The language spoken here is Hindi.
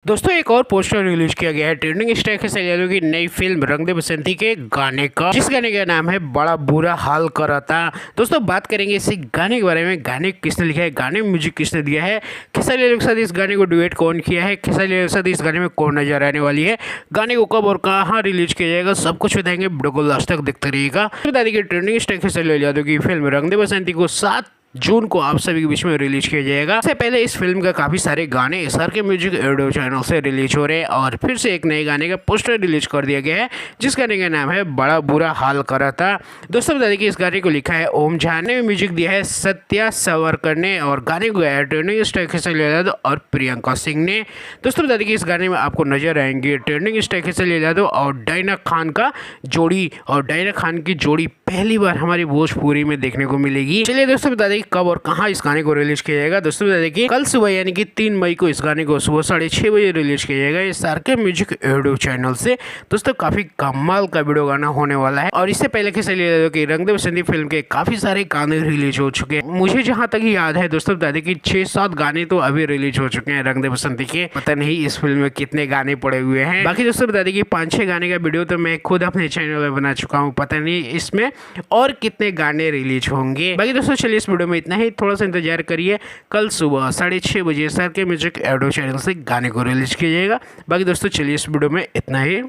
दोस्तों एक और पोस्टर रिलीज किया गया है ट्रेंडिंग स्टार के सैलानियों की नई फिल्म रंग दे बसंती के गाने का, जिस गाने का नाम है बड़ा बुरा हाल करा था। दोस्तों बात करेंगे इसी गाने के बारे में, गाने किसने लिखा है, गाने में म्यूजिक किसने दिया है, खेसारी लाल के साथ इस गाने को डुएट कौन किया है, खेसारी लाल के साथ इस गाने में कौन नजर आने वाली है, गाने को कब और कहाँ रिलीज किया जाएगा, सब कुछ बताएंगे। वीडियो को लास्ट तक देखते रहिएगा। बता दें कि ट्रेंडिंग स्टार खेसारी लाल यादव की फिल्म रंग दे बसंती को 7 जून को आप सभी के बीच में रिलीज किया जाएगा। इससे पहले इस फिल्म का काफी सारे गाने SR के म्यूजिक ऑडियो चैनल से रिलीज हो रहे हैं और फिर से एक नए गाने का पोस्टर रिलीज कर दिया गया है, जिस गाने का नाम है बड़ा बुरा हाल करा था। दोस्तों बता दें कि इस गाने को लिखा है ओम झा ने, म्यूजिक दिया है सत्या सवरकर ने और गाने को गाया है ट्रेंडिंग स्टार खेसारी लाल यादव और प्रियंका सिंह ने। दोस्तों बता दें कि इस गाने में आपको नजर आएंगे ट्रेंडिंग स्टार खेसारी लाल यादव और डायना खान का जोड़ी, और डायना खान की जोड़ी पहली बार हमारी भोजपुरी में देखने को मिलेगी। चलिए दोस्तों बता दें कब और कहां इस गाने को रिलीज किया जाएगा। दोस्तों बता दें कि कल सुबह यानी कि 3 मई को इस गाने को सुबह 6:30 बजे रिलीज किया जाएगा SR के म्यूजिक ऑडियो चैनल से। दोस्तों काफी कमाल का वीडियो गाना होने वाला है और इससे पहले खेसारी लाल यादव की रंग दे बसंती फिल्म के काफी सारे गाने रिलीज हो चुके हैं। मुझे जहां तक याद है दोस्तों बता दें कि 6-7 गाने तो अभी रिलीज हो चुके हैं रंग दे बसंती के। पता नहीं इस फिल्म में कितने गाने पड़े हुए हैं। बाकी दोस्तों बता दें कि 5-6 गाने का वीडियो तो मैं खुद अपने चैनल में बना चुका हूँ, पता नहीं इसमें और कितने गाने रिलीज होंगे। बाकी दोस्तों चलिए इस वीडियो में इतना ही, थोड़ा सा इंतजार करिए, कल सुबह 6:30 बजे SR के म्यूजिक ऑडियो चैनल से गाने को रिलीज किया जाएगा। बाकी दोस्तों चलिए इस वीडियो में इतना ही।